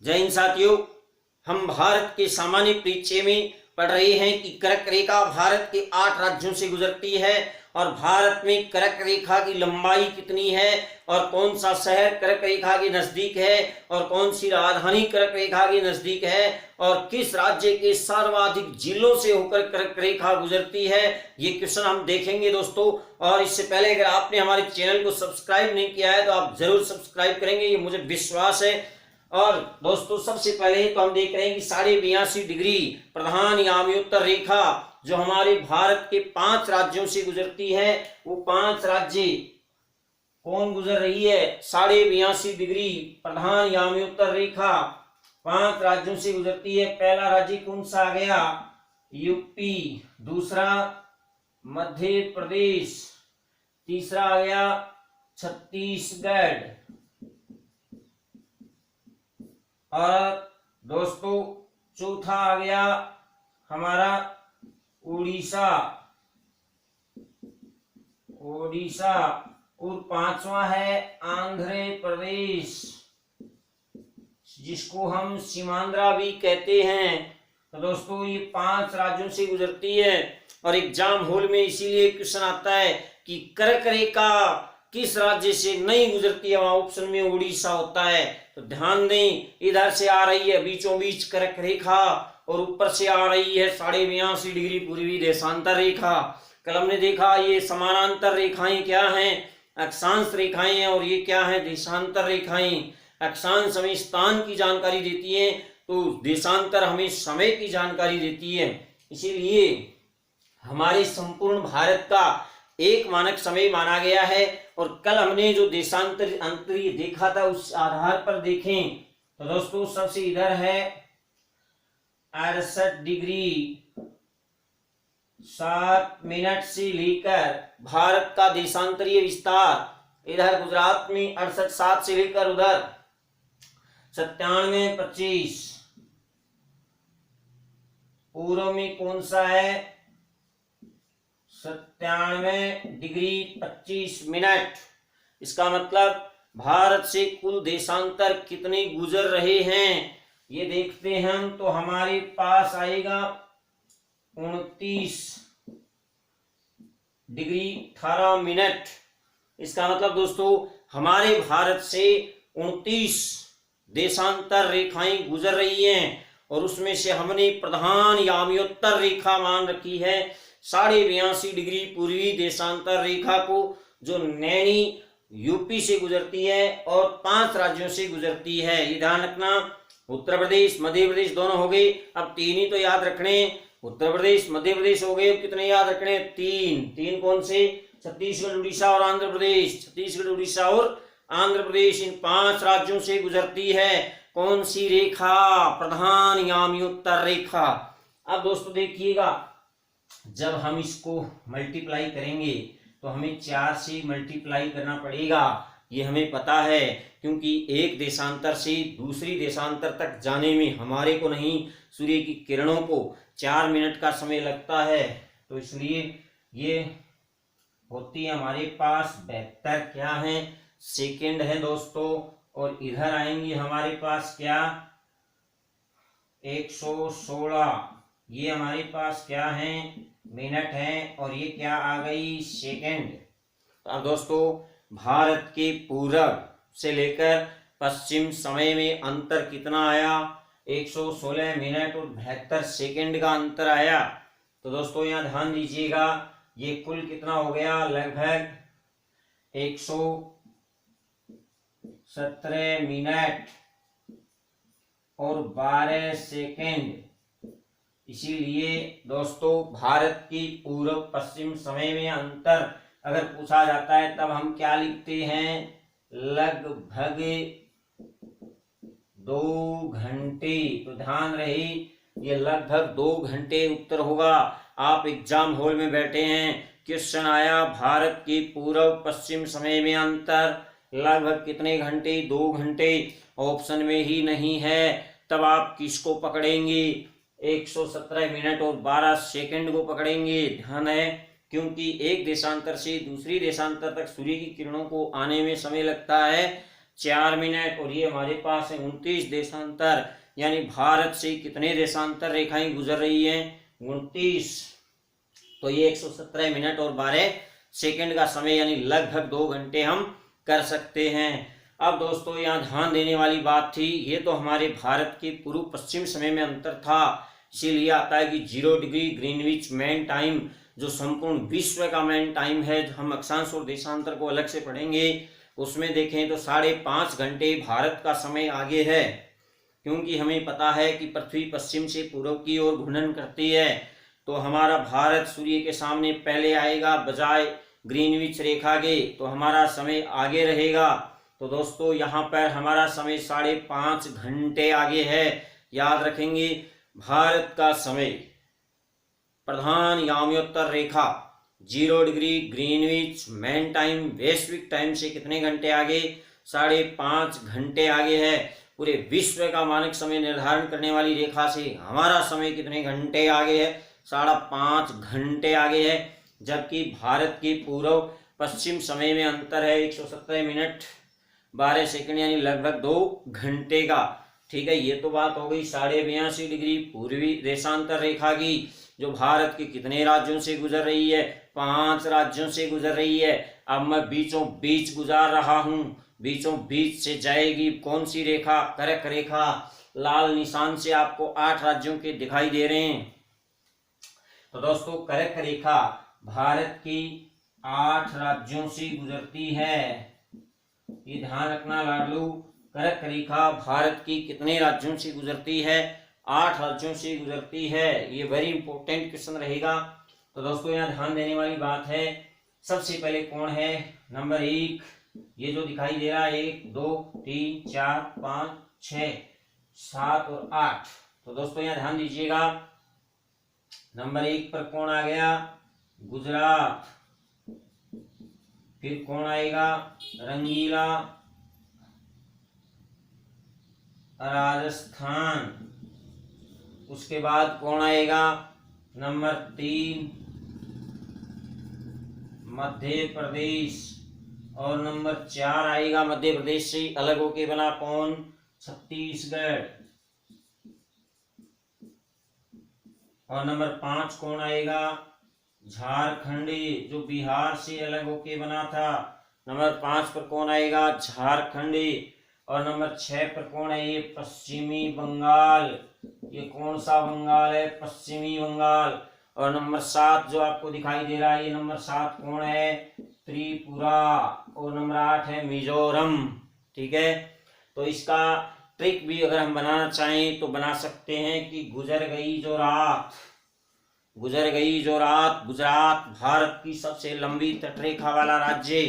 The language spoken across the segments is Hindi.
जय हिंद साथियों, हम भारत के सामान्य परिचय में पढ़ रहे हैं कि कर्क रेखा भारत के 8 राज्यों से गुजरती है और भारत में कर्क रेखा की लंबाई कितनी है और कौन सा शहर कर्क रेखा के नजदीक है और कौन सी राजधानी कर्क रेखा के नजदीक है और किस राज्य के सर्वाधिक जिलों से होकर कर्क रेखा गुजरती है, ये क्वेश्चन हम देखेंगे दोस्तों। और इससे पहले अगर आपने हमारे चैनल को सब्सक्राइब नहीं किया है तो आप जरूर सब्सक्राइब करेंगे, ये मुझे विश्वास है। और दोस्तों सबसे पहले तो हम देख रहे हैं कि 82.5 डिग्री प्रधान यामी-उत्तर रेखा जो हमारे भारत के 5 राज्यों से गुजरती है, वो 5 राज्य कौन गुजर रही है? 82.5 डिग्री प्रधान यामी-उत्तर रेखा 5 राज्यों से गुजरती है। पहला राज्य कौन सा आ गया? यूपी। दूसरा मध्य प्रदेश। तीसरा आ गया छत्तीसगढ़। और दोस्तों चौथा आ गया हमारा उड़ीसा। और पांचवा है आंध्र प्रदेश, जिसको हम सीमांध्रा भी कहते हैं। तो दोस्तों ये 5 राज्यों से गुजरती है और एग्जाम हॉल में इसीलिए क्वेश्चन आता है कि कर्क रेखा किस राज्य से नहीं गुजरती है, वहां ऑप्शन में उड़ीसा होता है। तो ध्यान दें, इधर से आ रही है बीचों बीच कर्क रेखा और ऊपर से आ रही है 82.5 डिग्री पूर्वी देशांतर रेखा। कल हमने देखा ये समानांतर रेखाएं क्या हैं? अक्षांश रेखाएं हैं और ये क्या है? देशांतर रेखाएं। अक्षांश हमें स्थान की जानकारी देती है तो देशांतर हमें समय की जानकारी देती है। इसीलिए हमारे संपूर्ण भारत का एक मानक समय माना गया है। और कल हमने जो देशांतर अंतरीय देखा था उस आधार पर देखें तो दोस्तों सबसे इधर है 68 डिग्री 7 मिनट से लेकर भारत का देशांतरीय विस्तार। इधर गुजरात में 68.7 से लेकर उधर 97.25। पूर्व में कौन सा है? 97 डिग्री 25 मिनट। इसका मतलब भारत से कुल देशांतर कितने गुजर रहे हैं ये देखते हैं हम, तो हमारे पास आएगा 29 डिग्री 18 मिनट। इसका मतलब दोस्तों हमारे भारत से 29 देशांतर रेखाएं गुजर रही हैं और उसमें से हमने प्रधान यामी-उत्तर रेखा मान रखी है 82.5 डिग्री पूर्वी देशांतर रेखा को, जो नैनी यूपी से गुजरती है और 5 राज्यों से गुजरती है। ये ध्यान रखना, उत्तर प्रदेश मध्य प्रदेश दोनों हो गए। अब 3 ही तो याद रखने, उत्तर प्रदेश मध्य प्रदेश हो गए। कितने याद रखने? 3 कौन से? छत्तीसगढ़ उड़ीसा और आंध्र प्रदेश। छत्तीसगढ़ उड़ीसा और आंध्र प्रदेश इन 5 राज्यों से गुजरती है कौन सी रेखा? प्रधान यामी-उत्तर रेखा। अब दोस्तों देखिएगा, जब हम इसको मल्टीप्लाई करेंगे तो हमें 4 से मल्टीप्लाई करना पड़ेगा, ये हमें पता है, क्योंकि एक देशांतर से दूसरी देशांतर तक जाने में हमारे को नहीं, सूर्य की किरणों को 4 मिनट का समय लगता है। तो इसलिए ये होती है हमारे पास 72 क्या है? सेकेंड है दोस्तों। और इधर आएंगे हमारे पास क्या? 116। ये हमारे पास क्या है? मिनट है। और ये क्या आ गई? सेकेंड। अब दोस्तों भारत के पूर्व से लेकर पश्चिम समय में अंतर कितना आया? 116 मिनट और 72 सेकेंड का अंतर आया। तो दोस्तों यहाँ ध्यान दीजिएगा, ये कुल कितना हो गया? लगभग 117 मिनट और 12 सेकेंड। इसीलिए दोस्तों भारत की पूर्व पश्चिम समय में अंतर अगर पूछा जाता है तब हम क्या लिखते हैं? लगभग 2 घंटे। तो ध्यान रहे ये लगभग 2 घंटे उत्तर होगा। आप एग्जाम हॉल में बैठे हैं, क्वेश्चन आया भारत की पूर्व पश्चिम समय में अंतर लगभग कितने घंटे? 2 घंटे। ऑप्शन में ही नहीं है, तब आप किसको पकड़ेंगे? 117 मिनट और 12 सेकंड को पकड़ेंगे। ध्यान है, क्योंकि एक देशांतर से दूसरी देशांतर तक सूर्य की किरणों को आने में समय लगता है 4 मिनट। और ये हमारे पास है 29 देशांतर, यानी भारत से कितने देशांतर रेखाएं गुजर रही हैं? 29। तो ये 117 मिनट और 12 सेकंड का समय, यानी लगभग 2 घंटे हम कर सकते हैं। अब दोस्तों यहाँ ध्यान देने वाली बात थी, ये तो हमारे भारत के पूर्व पश्चिम समय में अंतर था, इसीलिए आता है कि 0 डिग्री ग्रीनविच मेन टाइम, जो संपूर्ण विश्व का मेन टाइम है। हम अक्षांश और देशांतर को अलग से पढ़ेंगे, उसमें देखें तो 5.5 घंटे भारत का समय आगे है, क्योंकि हमें पता है कि पृथ्वी पश्चिम से पूर्व की ओर घूर्णन करती है, तो हमारा भारत सूर्य के सामने पहले आएगा बजाय ग्रीनविच रेखा के, तो हमारा समय आगे रहेगा। तो दोस्तों यहाँ पर हमारा समय 5.5 घंटे आगे है। याद रखेंगे, भारत का समय प्रधान याम्योत्तर रेखा 0 डिग्री ग्रीनविच मेन टाइम वैश्विक टाइम से कितने घंटे आगे? 5.5 घंटे आगे है। पूरे विश्व का मानक समय निर्धारण करने वाली रेखा से हमारा समय कितने घंटे आगे है? 5.5 घंटे आगे है। जबकि भारत की पूर्व पश्चिम समय में अंतर है 117 मिनट 12 सेकंड, यानी लगभग 2 घंटे का। ठीक है, ये तो बात हो गई 82.5 डिग्री पूर्वी देशांतर रेखा की, जो भारत के कितने राज्यों से गुजर रही है? 5 राज्यों से गुजर रही है। अब मैं बीचों बीच गुजार रहा हूं, बीचों बीच से जाएगी कौन सी रेखा? कर्क रेखा। लाल निशान से आपको 8 राज्यों के दिखाई दे रहे हैं। तो दोस्तों कर्क रेखा भारत की 8 राज्यों से गुजरती है, ये ध्यान रखना लाडलू। कर्क रेखा भारत की कितने राज्यों से गुजरती है? 8 राज्यों से गुजरती है। ये वेरी इंपॉर्टेंट क्वेश्चन रहेगा। तो दोस्तों यहाँ ध्यान देने वाली बात है, सबसे पहले कौन है? नंबर 1, ये जो दिखाई दे रहा है 1 2 3 4 5 6 7 और 8। तो दोस्तों यहाँ ध्यान दीजिएगा, नंबर 1 पर कौन आ गया? गुजरात। फिर कौन आएगा? रंगीला, राजस्थान। उसके बाद कौन आएगा? नंबर 3 मध्य प्रदेश। और नंबर 4 आएगा मध्य प्रदेश से अलग होके बना कौन? छत्तीसगढ़। और नंबर 5 कौन आएगा? झारखंडी, जो बिहार से अलग होके बना था। नंबर 5 पर कौन आएगा? झारखंडी। और नंबर 6 पर कौन है? ये पश्चिमी बंगाल। ये कौन सा बंगाल है? पश्चिमी बंगाल। और नंबर 7 जो आपको दिखाई दे रहा है, ये नंबर 7 कौन है? त्रिपुरा। और नंबर 8 है मिजोरम। ठीक है, तो इसका ट्रिक भी अगर हम बनाना चाहें तो बना सकते हैं कि गुजर गई जो रात, गुजर गई जो रात। गुजरात भारत की सबसे लंबी तटरेखा वाला राज्य।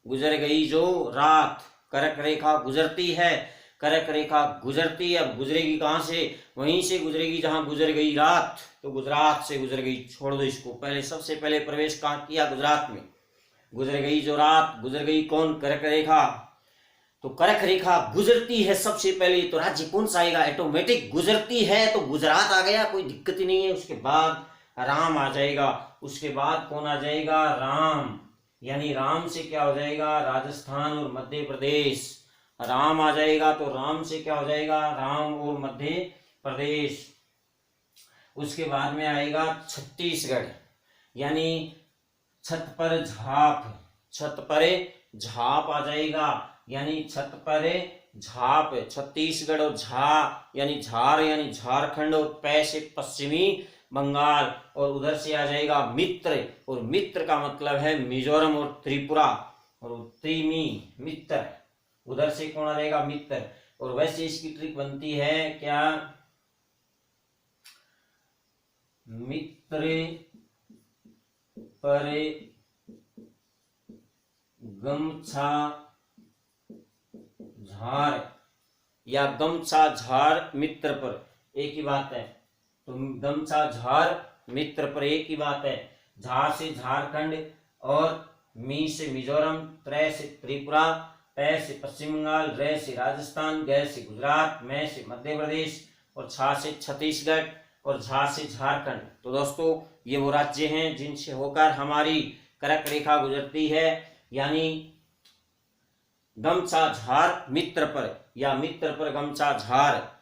गुजर गई जो रात, कर्क रेखा गुजरती है, कर्क रेखा गुजरती है। अब गुजरेगी कहाँ से? वहीं से गुजरेगी जहां गुजर गई रात, तो गुजरात से गुजर गई। छोड़ दो इसको, पहले सबसे पहले प्रवेश कहाँ किया? गुजरात में। गुजर गई जो रात, गुजर गई कौन? कर्क रेखा। तो कर्क रेखा गुजरती है सबसे पहले, तो राज्य कौन सा आएगा? ऑटोमेटिक गुजरती है तो गुजरात आ गया, कोई दिक्कत ही नहीं है। उसके बाद राम आ जाएगा। उसके बाद कौन आ जाएगा? राम, यानी राम से क्या हो जाएगा? राजस्थान और मध्य प्रदेश। राम आ जाएगा तो राम से क्या हो जाएगा? राम और मध्य प्रदेश। उसके बाद में आएगा छत्तीसगढ़, यानी छत पर झाप, छत पर झाप आ जाएगा, यानी छत पर झाप। छत्तीसगढ़ और झा यानी झार, यानी झारखंड। और पै से पश्चिमी बंगाल। और उधर से आ जाएगा मित्र, और मित्र का मतलब है मिजोरम और त्रिपुरा। और त्रिमी मित्र, उधर से कौन आ जाएगा? मित्र। और वैसे इसकी ट्रिक बनती है क्या? मित्र पर गमछा झार, या गमछा झार मित्र पर, एक ही बात है। तो गमछा झार मित्र पर एक ही बात है। झा से झारखंड, और मी से मिजोरम, त्रै से त्रिपुरा, पै से पश्चिम बंगाल, रे से राजस्थान, गै से गुजरात, मै से मध्य प्रदेश, और छा से छत्तीसगढ़, और झा से झारखंड। तो दोस्तों ये वो राज्य हैं जिनसे होकर हमारी कर्क रेखा गुजरती है, यानी गमछा झार मित्र पर या मित्र पर गमछा झार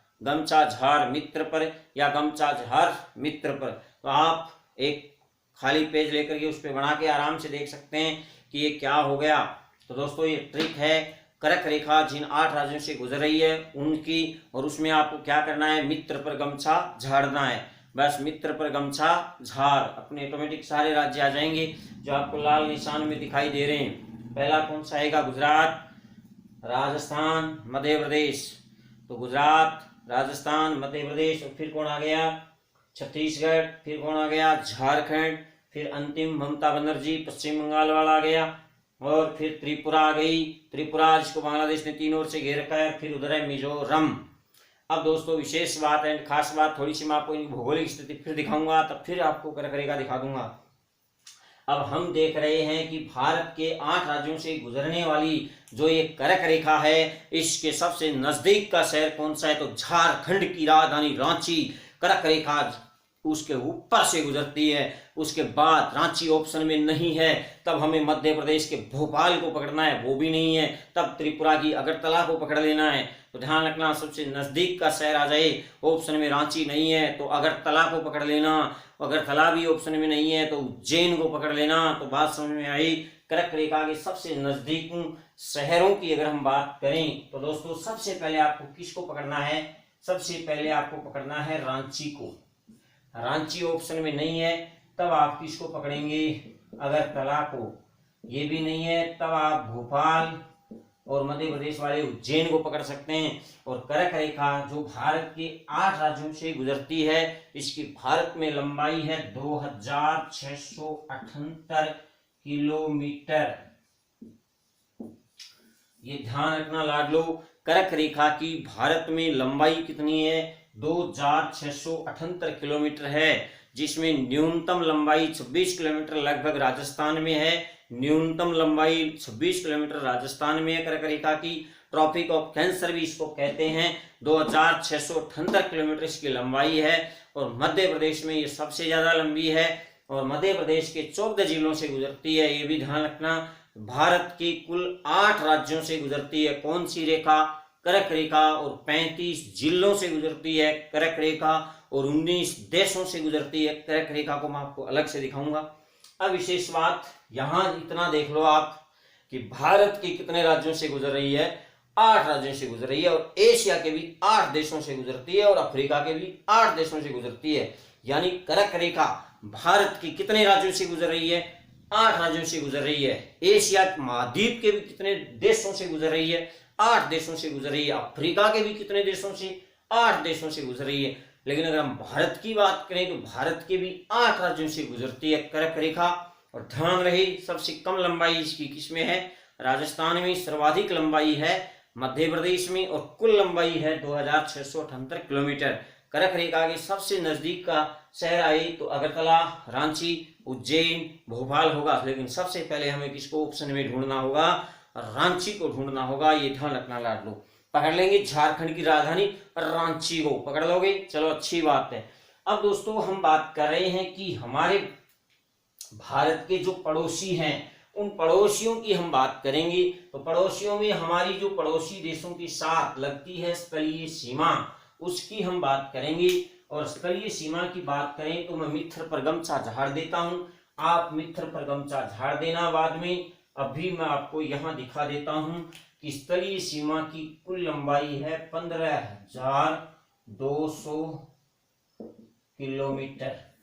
मित्र पर या गमछा झार मित्र पर। तो आप एक खाली पेज लेकर के उस पर बना के आराम से देख सकते हैं कि ये क्या हो गया। तो दोस्तों ये ट्रिक है कर्क रेखा जिन 8 राज्यों से गुजर रही है उनकी, और उसमें आपको क्या करना है, मित्र पर गमछा झाड़ना है। बस मित्र पर गमछा झाड़, अपने ऑटोमेटिक सारे राज्य आ जाएंगे जो आपको लाल निशान में दिखाई दे रहे हैं। पहला कौन सा आएगा, गुजरात, राजस्थान, मध्य प्रदेश। तो गुजरात, राजस्थान, मध्य प्रदेश, और फिर कौन आ गया, छत्तीसगढ़, फिर कौन आ गया, झारखंड, फिर अंतिम ममता बनर्जी पश्चिम बंगाल वाला आ गया, और फिर त्रिपुरा आ गई, त्रिपुरा जिसको बांग्लादेश ने 3 ओर से घेर रखा है, फिर उधर है मिजोरम। अब दोस्तों विशेष बात एंड खास बात थोड़ी सी मैं आपको इनकी भौगोलिक स्थिति फिर दिखाऊंगा, तब फिर आपको कर्क रेखा दिखा दूंगा। अब हम देख रहे हैं कि भारत के 8 राज्यों से गुजरने वाली जो ये कर्क रेखा है, इसके सबसे नजदीक का शहर कौन सा है, तो झारखंड की राजधानी रांची कर्क रेखा उसके ऊपर से गुजरती है। उसके बाद रांची ऑप्शन में नहीं है, तब हमें मध्य प्रदेश के भोपाल को पकड़ना है, वो भी नहीं है, तब त्रिपुरा की अगरतला को पकड़ लेना है। तो ध्यान रखना, सबसे नजदीक का शहर आ जाए, ऑप्शन में रांची नहीं है तो अगरतला को पकड़ लेना, अगरतला भी ऑप्शन में नहीं है तो उज्जैन को पकड़ लेना। तो बात समझ में आई। कर्क रेखा के सबसे नजदीक शहरों की अगर हम बात करें तो दोस्तों सबसे पहले आपको किसको पकड़ना है, सबसे पहले आपको पकड़ना है रांची को। रांची ऑप्शन में नहीं है तब आप किसको पकड़ेंगे, अगरतला को। ये भी नहीं है तब आप भोपाल और मध्य प्रदेश वाले उज्जैन को पकड़ सकते हैं। और कर्क रेखा जो भारत के 8 राज्यों से गुजरती है, इसकी भारत में लंबाई है 2678 किलोमीटर। ये ध्यान रखना लाडलो, कर्क रेखा की भारत में लंबाई कितनी है, 2678 किलोमीटर है, जिसमें न्यूनतम लंबाई 26 किलोमीटर लगभग राजस्थान में है। न्यूनतम लंबाई 26 किलोमीटर राजस्थान में है कर्क रेखा की। ट्रॉपिक ऑफ कैंसर भी इसको कहते हैं। 2678 किलोमीटर इसकी लंबाई है। और मध्य प्रदेश में ये सबसे ज्यादा लंबी है और मध्य प्रदेश के 14 जिलों से गुजरती है। ये भी ध्यान रखना, भारत की कुल 8 राज्यों से गुजरती है कौन सी रेखा, कर्क रेखा, और 35 जिलों से गुजरती है कर्क रेखा, और 19 देशों से गुजरती है कर्क रेखा को मैं आपको अलग से दिखाऊंगा। अब विशेष बात यहां इतना देख लो आप कि भारत के कितने राज्यों से गुजर रही है, 8 राज्यों से गुजर रही है, और एशिया के भी 8 देशों से गुजरती है, और अफ्रीका के भी 8 देशों से गुजरती है। यानी कर्क रेखा भारत की कितने राज्यों से गुजर रही है, 8 राज्यों से गुजर रही है। एशिया महाद्वीप के भी कितने देशों से गुजर रही है, 8 देशों से गुजर रही है। अफ्रीका के भी कितने देशों से, 8 देशों से गुजर रही है। लेकिन अगर हम भारत की बात करें तो भारत के भी 8 राज्यों से गुजरती है कर्क रेखा। और ध्यान रहे, सबसे कम लंबाई इसकी किसमें है, राजस्थान में। सर्वाधिक लंबाई है मध्य प्रदेश में, और कुल लंबाई है 2678 किलोमीटर। कर्क रेखा के सबसे नजदीक का शहर आए तो अगरतला, रांची, उज्जैन, भोपाल होगा। लेकिन सबसे पहले हमें किसको ऑप्शन में ढूंढना होगा, रांची को ढूंढना होगा। ये ध्यान रखना लाडलो, पकड़ लेंगे झारखंड की राजधानी रांची को पकड़ लोगे, चलो अच्छी बात है। अब दोस्तों हम बात कर रहे हैं कि हमारे भारत के जो पड़ोसी हैं उन पड़ोसियों की हम बात करेंगे। तो पड़ोसियों में हमारी जो पड़ोसी देशों के साथ लगती है स्थलीय सीमा, उसकी हम बात करेंगे। और स्थलीय सीमा की बात करें तो मैं मित्र पर गमछा झाड़ देता हूं, आप मित्र पर गमछा झाड़ देना बाद में। अभी मैं आपको यहां दिखा देता हूं कि स्थलीय सीमा की कुल लंबाई है 15,200 किलोमीटर।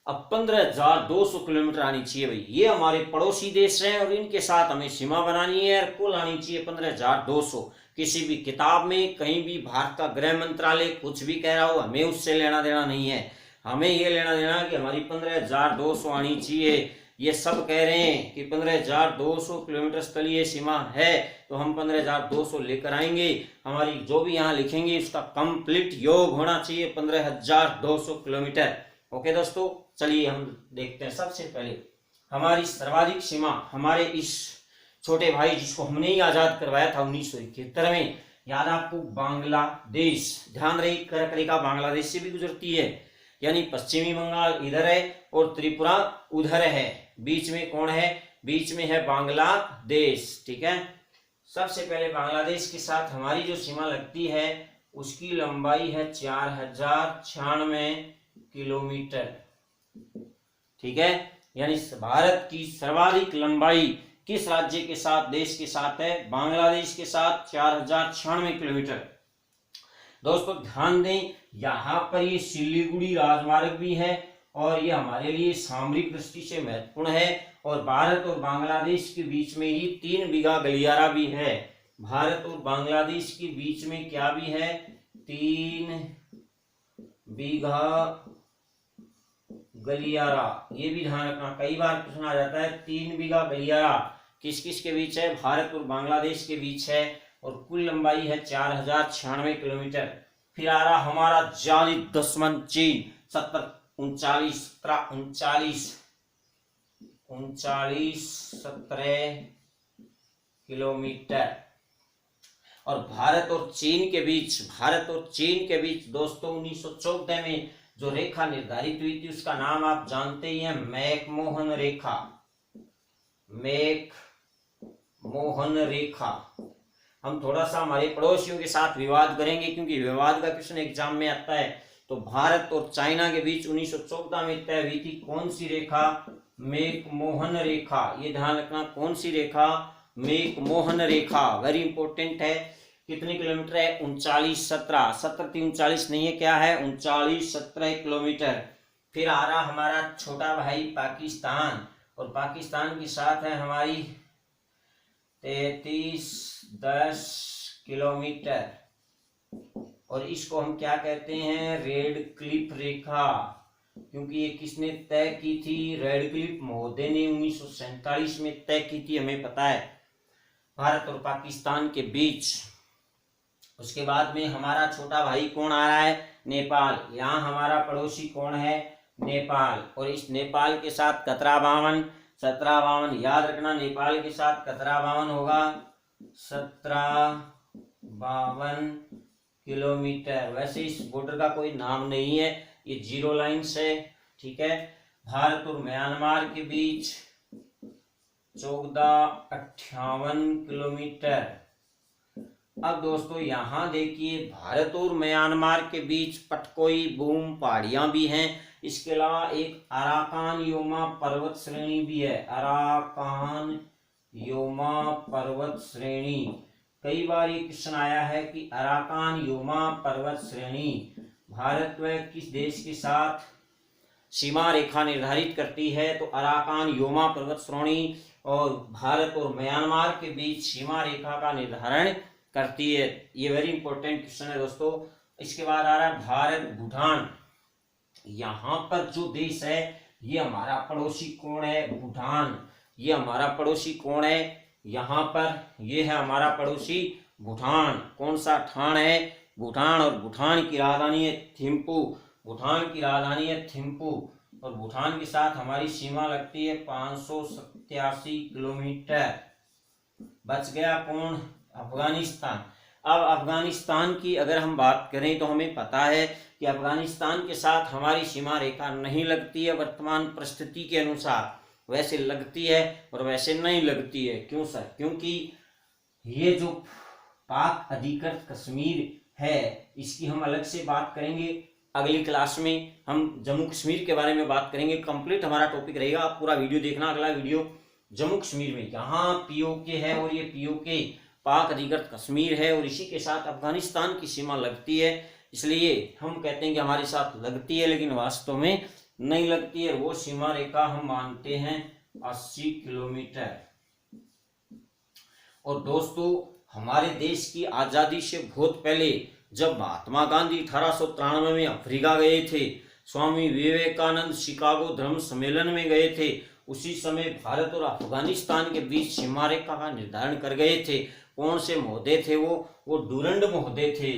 अब 15,200 किलोमीटर आनी चाहिए भाई, ये हमारे पड़ोसी देश हैं और इनके साथ हमें सीमा बनानी है और कुल आनी चाहिए 15,200। किसी भी किताब में कहीं भी भारत का गृह मंत्रालय कुछ भी कह रहा हो, हमें उससे लेना देना नहीं है। हमें ये लेना देना कि हमारी 15,200 आनी चाहिए। ये सब कह रहे हैं कि 15,200 किलोमीटर स्थलीय सीमा है, तो हम 15,200 लेकर आएंगे। हमारी जो भी यहाँ लिखेंगे उसका कंप्लीट योग होना चाहिए 15,200 किलोमीटर। ओके दोस्तों, चलिए हम देखते हैं। सबसे पहले हमारी सर्वाधिक सीमा हमारे इस छोटे भाई जिसको हमने ही आजाद करवाया था 1971 में, याद आपको, बांग्लादेश। ध्यान रही, कर्क रेखा बांग्लादेश से भी गुजरती है, यानी पश्चिमी बंगाल इधर है और त्रिपुरा उधर है। बीच में कौन है, बीच में है बांग्लादेश। ठीक है, सबसे पहले बांग्लादेश के साथ हमारी जो सीमा लगती है उसकी लंबाई है 4096 किलोमीटर। ठीक है, यानी भारत की सर्वाधिक लंबाई किस राज्य के साथ, देश के साथ है? बांग्लादेश के साथ 4096 किलोमीटर। दोस्तों ध्यान दें, यहाँ पर ये सिलीगुड़ी राजमार्ग भी है और ये हमारे लिए सामरिक दृष्टि से महत्वपूर्ण है। और भारत और बांग्लादेश के बीच में ही 3 बीघा गलियारा भी है। भारत और बांग्लादेश के बीच में क्या भी है? 3 बीघा गलियारा। ये भी ध्यान रखना, कई बार प्रश्न आ जाता है 3 बीघा गलियारा किस किस के बीच है? भारत और बांग्लादेश के बीच है और कुल लंबाई है 4096 किलोमीटर। फिर आ रहा हमारा जाली दुश्मन चीन, 17 किलोमीटर। और भारत और चीन के बीच दोस्तों 1914 में जो रेखा निर्धारित हुई थी उसका नाम आप जानते ही हैं, मैकमोहन रेखा। हम थोड़ा सा हमारे पड़ोसियों के साथ विवाद करेंगे क्योंकि विवाद का क्वेश्चन एग्जाम में आता है। तो भारत और चाइना के बीच 1914 में तय हुई थी कौन सी रेखा? मैकमोहन रेखा। ये ध्यान रखना, कौन सी रेखा? मैकमोहन रेखा। वेरी इंपॉर्टेंट है। कितने किलोमीटर है? 39-17, 17-39 नहीं है, क्या है? 39-17 किलोमीटर। फिर आ रहा हमारा छोटा भाई पाकिस्तान, और पाकिस्तान के साथ है हमारी 33-10 किलोमीटर। और इसको हम क्या कहते हैं? रेड क्लिफ रेखा। क्योंकि ये किसने तय की थी? रेड क्लिफ महोदय ने 1947 में तय की थी, हमें पता है, भारत और पाकिस्तान के बीच। उसके बाद में हमारा छोटा भाई कौन आ रहा है? नेपाल। यहाँ हमारा पड़ोसी कौन है? नेपाल। और इस नेपाल के साथ 1752 याद रखना, नेपाल के साथ 1752 होगा 1752 किलोमीटर। वैसे इस बॉर्डर का कोई नाम नहीं है, ये 0 लाइन है। ठीक है, भारत और म्यांमार के बीच 1458 किलोमीटर। अब दोस्तों यहाँ देखिए, भारत और म्यांमार के बीच पटकोई बूम पहाड़ियां भी हैं। इसके अलावा एक अराकान योमा पर्वत श्रेणी भी है। अराकान योमा पर्वत श्रेणी, कई बार ये क्वेश्चन आया है कि अराकान योमा पर्वत श्रेणी भारत व किस देश के साथ सीमा रेखा निर्धारित करती है? तो अराकान योमा पर्वत श्रेणी और भारत और म्यांमार के बीच सीमा रेखा का निर्धारण करती है। ये वेरी इंपॉर्टेंट क्वेश्चन है दोस्तों। इसके बाद आ रहा है भारत भूटान। यहाँ पर जो देश है ये हमारा पड़ोसी कौन है? भूटान। ये हमारा पड़ोसी कौन है? यहाँ पर ये है हमारा पड़ोसी भूटान। कौन सा ठान है? भूटान। और भूटान की राजधानी है थिम्पू। और भूटान के साथ हमारी सीमा लगती है 587 किलोमीटर। बच गया कौन? अफगानिस्तान। अब अफगानिस्तान की अगर हम बात करें तो हमें पता है कि अफगानिस्तान के साथ हमारी सीमा रेखा नहीं लगती है वर्तमान परिस्थिति के अनुसार। वैसे लगती है और वैसे नहीं लगती है। क्यों सर? क्योंकि ये जो पाक अधिकृत कश्मीर है इसकी हम अलग से बात करेंगे। अगली क्लास में हम जम्मू कश्मीर के बारे में बात करेंगे। कंप्लीट हमारा टॉपिक रहेगा, आप पूरा वीडियो देखना। अगला वीडियो जम्मू कश्मीर में, यहाँ पीओके है और ये पीओके पाक अधिकृत कश्मीर है और इसी के साथ अफगानिस्तान की सीमा लगती है। इसलिए हम कहते हैं कि हमारे साथ लगती है लेकिन वास्तव में नहीं लगती है। वो सीमा रेखा हम मानते हैं 80 किलोमीटर। और दोस्तों हमारे देश की आजादी से बहुत पहले जब महात्मा गांधी 1893 में अफ्रीका गए थे, स्वामी विवेकानंद शिकागो धर्म सम्मेलन में गए थे, उसी समय भारत और अफगानिस्तान के बीच सीमा रेखा का निर्धारण कर गए थे। कौन से महोदय थे? वो डूरंड महोदय थे।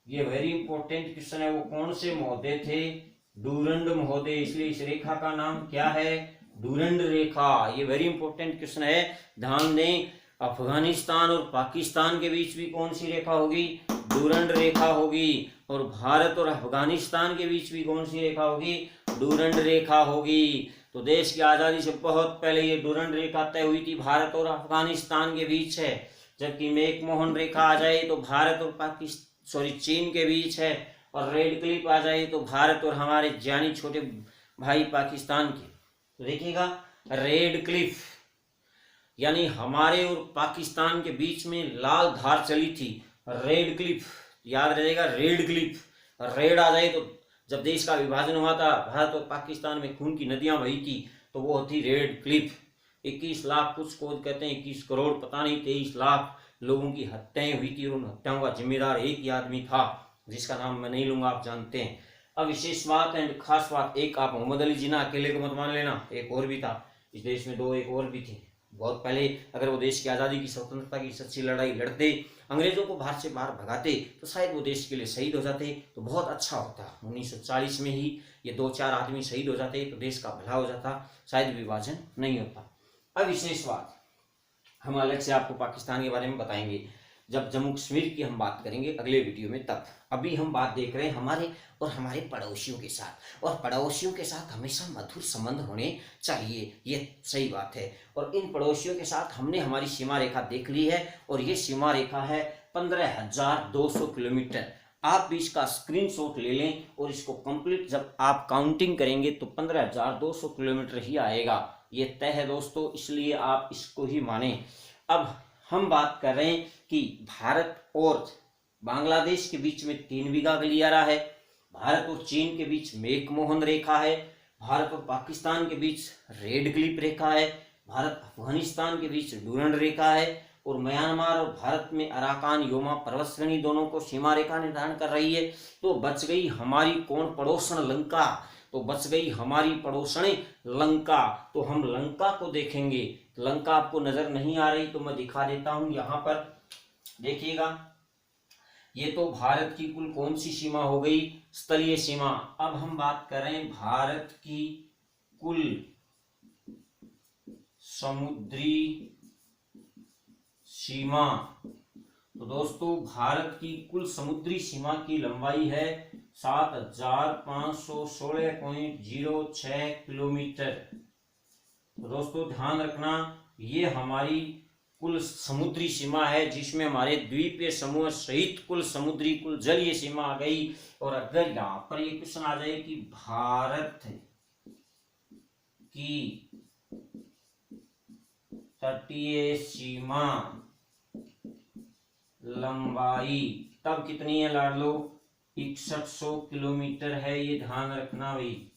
ये वेरी इंपॉर्टेंट क्वेश्चन है। वो कौन से महोदय थे? डूरंड महोदय। इसलिए इस रेखा का नाम क्या है? डूरंड रेखा। ये वेरी इंपॉर्टेंट क्वेश्चन है, ध्यान दें। अफगानिस्तान और पाकिस्तान के बीच भी कौन सी रेखा होगी? डूरंड रेखा होगी। और भारत और अफगानिस्तान के बीच भी कौन सी रेखा होगी? डूरंड रेखा होगी। तो देश की आज़ादी से बहुत पहले ये डूरंड रेखा तय हुई थी, भारत और अफगानिस्तान के बीच है। जबकि मैकमोहन रेखा आ जाए तो भारत और चीन के बीच है। और रेड क्लिफ आ जाए तो भारत और हमारे जानी छोटे भाई पाकिस्तान के। तो देखिएगा, रेड क्लिफ यानी हमारे और पाकिस्तान के बीच में लाल धार चली थी, रेड क्लिफ, याद रहेगा, रेड क्लिफ। रेड आ जाए तो जब देश का विभाजन हुआ था, भारत और पाकिस्तान में खून की नदियां बही थी, तो वो होती रेड क्लिफ। 21 लाख, कुछ को कहते हैं 21 करोड़, पता नहीं, 23 लाख लोगों की हत्याएं हुई थी और उन हत्याओं का जिम्मेदार एक ही आदमी था, जिसका नाम मैं नहीं लूंगा, आप जानते हैं। अब विशेष बात है, खास बात, एक आप मोहम्मद अली जिन्ना अकेले को मत मान लेना, एक और भी था इस देश में, 2 एक और भी थे बहुत पहले। अगर वो देश की आज़ादी की, स्वतंत्रता की सच्ची लड़ाई लड़ते, अंग्रेजों को भारत से बाहर भगाते, तो शायद वो देश के लिए शहीद हो जाते, तो बहुत अच्छा होता। 1940 में ही ये 2-4 आदमी शहीद हो जाते तो देश का भला हो जाता, शायद विभाजन नहीं होता। अब विशेष बात, हम अलग से आपको पाकिस्तान के बारे में बताएंगे जब जम्मू कश्मीर की हम बात करेंगे अगले वीडियो में, तब। अभी हम बात देख रहे हैं हमारे और हमारे पड़ोसियों के साथ, और पड़ोसियों के साथ हमेशा मधुर संबंध होने चाहिए, ये सही बात है। और इन पड़ोसियों के साथ हमने हमारी सीमा रेखा देख ली है, और ये सीमा रेखा है 15,200 किलोमीटर। आप भी इसका स्क्रीनशॉट ले लें, और इसको कंप्लीट जब आप काउंटिंग करेंगे तो 15,200 किलोमीटर ही आएगा। ये तय है दोस्तों, इसलिए आप इसको ही माने। अब हम बात कर रहे हैं कि भारत और बांग्लादेश के बीच में 3 बीघा गलियारा है, भारत और चीन के बीच मैकमोहन रेखा है, भारत और पाकिस्तान के बीच रेड क्लिफ रेखा है, भारत अफगानिस्तान के बीच डूरंड रेखा है, और म्यांमार और भारत में अराकान योमा पर्वत श्रेणी दोनों को सीमा रेखा निर्धारण कर रही है। तो बच गई हमारी कौन पड़ोसन, लंका। तो बच गई हमारी पड़ोसने लंका। तो हम लंका को देखेंगे। लंका आपको नजर नहीं आ रही तो मैं दिखा देता हूं, यहां पर देखिएगा, ये तो भारत की कुल कौन सी सीमा हो गई, स्थलीय सीमा। अब हम बात करें भारत की कुल समुद्री सीमा। तो दोस्तों, भारत की कुल समुद्री सीमा की लंबाई है 7,516.06 किलोमीटर। तो दोस्तों ध्यान रखना, ये हमारी कुल समुद्री सीमा है, जिसमें हमारे द्वीपीय समूह सहित कुल समुद्री कुल जलीय सीमा आ गई। और अगर यहां पर ये क्वेश्चन आ जाए कि भारत की तटीय सीमा लंबाई तब कितनी है लाडलो, 6100 किलोमीटर है, ये ध्यान रखना भाई।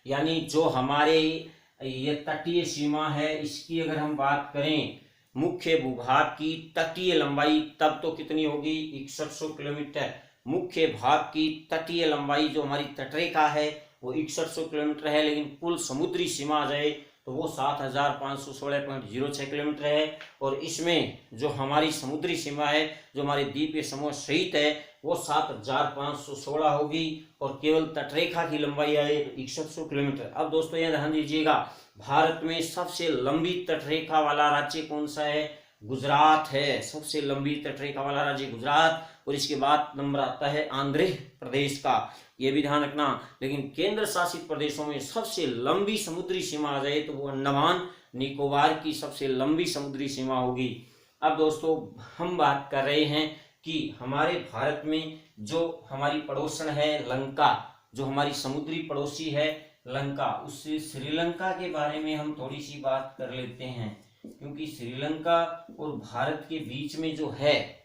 यानी जो हमारे ये तटीय सीमा है, इसकी अगर हम बात करें मुख्य भूभाग की तटीय लंबाई, तब तो कितनी होगी, 6100 किलोमीटर। मुख्य भाग की तटीय लंबाई जो हमारी तटरेखा है वो 6100 किलोमीटर है, लेकिन कुल समुद्री सीमा आ जाए तो वो 7,516.06 किलोमीटर है। और इसमें जो हमारी समुद्री सीमा है, जो हमारे द्वीपीय समूह सहित है, वो 7,516 होगी, और केवल तटरेखा की लंबाई आए तो 6100 किलोमीटर। अब दोस्तों यह ध्यान दीजिएगा, भारत में सबसे लंबी तटरेखा वाला राज्य कौन सा है, गुजरात है। सबसे लंबी तटरेखा वाला राज्य गुजरात, और इसके बाद नंबर आता है आंध्र प्रदेश का, ये भी ध्यान रखना। लेकिन केंद्र शासित प्रदेशों में सबसे लंबी समुद्री सीमा आ जाए तो वो अंडमान निकोबार की सबसे लंबी समुद्री सीमा होगी। अब दोस्तों हम बात कर रहे हैं कि हमारे भारत में जो हमारी पड़ोसन है लंका, जो हमारी समुद्री पड़ोसी है लंका, उससे श्रीलंका के बारे में हम थोड़ी सी बात कर लेते हैं, क्योंकि श्रीलंका और भारत के बीच में जो है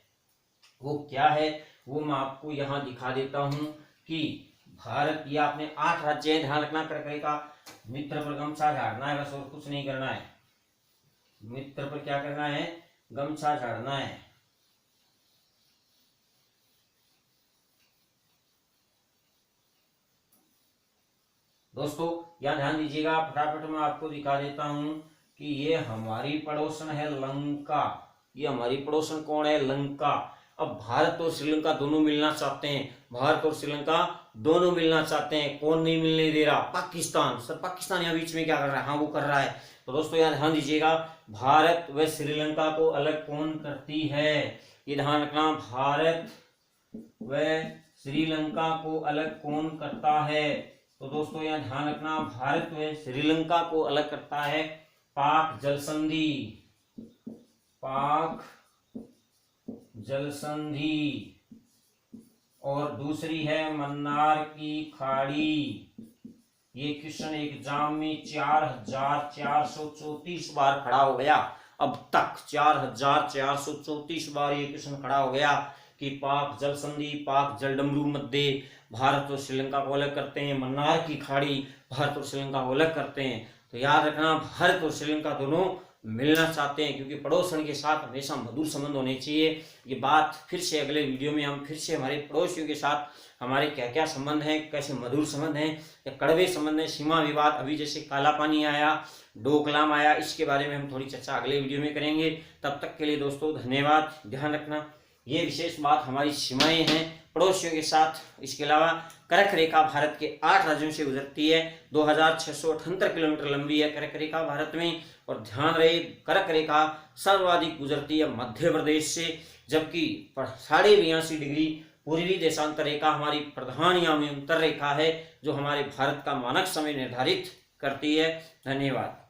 वो क्या है, वो मैं आपको यहाँ दिखा देता हूँ कि भारत, ये आपने 8 राज्य है, ध्यान रखना। करके का मित्र पर गमछा झाड़ना है, बस और कुछ नहीं करना है। मित्र पर क्या करना है, गमछा झाड़ना है। दोस्तों यहाँ ध्यान दीजिएगा, फटाफट मैं आपको दिखा देता हूं कि ये हमारी पड़ोसन है लंका। ये हमारी पड़ोसन कौन है, लंका। अब भारत और श्रीलंका दोनों मिलना चाहते हैं, भारत और श्रीलंका दोनों मिलना चाहते हैं। कौन नहीं मिलने दे रहा, पाकिस्तान। सर पाकिस्तान यहाँ बीच में क्या कर रहा है, हाँ वो कर रहा है। तो दोस्तों यहाँ ध्यान दीजिएगा, भारत व श्रीलंका को अलग कौन करती है, ये ध्यान रखना। भारत व श्रीलंका को अलग कौन करता है, तो दोस्तों यहाँ ध्यान रखना, भारत में श्रीलंका को अलग करता है पाक जल संधि, पाक जल संधि, और दूसरी है मन्नार की खाड़ी। ये क्वेश्चन एग्जाम में 4434 बार खड़ा हो गया, अब तक 4434 बार ये क्वेश्चन खड़ा हो गया कि पाक जल संधि, पाक जल डमरू मध्य भारत और श्रीलंका को अलग करते हैं, मन्नार की खाड़ी भारत और श्रीलंका को अलग करते हैं। तो याद रखना, भारत और श्रीलंका दोनों मिलना चाहते हैं, क्योंकि पड़ोसन के साथ हमेशा मधुर संबंध होने चाहिए। ये बात फिर से अगले वीडियो में हम फिर से हमारे पड़ोसियों के साथ हमारे क्या क्या संबंध हैं, कैसे मधुर संबंध हैं या कड़वे संबंध हैं, सीमा विवाद, अभी जैसे काला पानी आया, डोकलाम आया, इसके बारे में हम थोड़ी चर्चा अगले वीडियो में करेंगे। तब तक के लिए दोस्तों धन्यवाद। ध्यान रखना, ये विशेष बात हमारी सीमाएं हैं पड़ोसियों के साथ। इसके अलावा कर्क रेखा भारत के 8 राज्यों से गुजरती है, 2678 किलोमीटर लंबी है कर्क रेखा भारत में। और ध्यान रहे, कर्क रेखा सर्वाधिक गुजरती है मध्य प्रदेश से, जबकि 82.5 डिग्री पूर्वी देशांतर रेखा हमारी प्रधान यामी अंतर रेखा है, जो हमारे भारत का मानक समय निर्धारित करती है। धन्यवाद।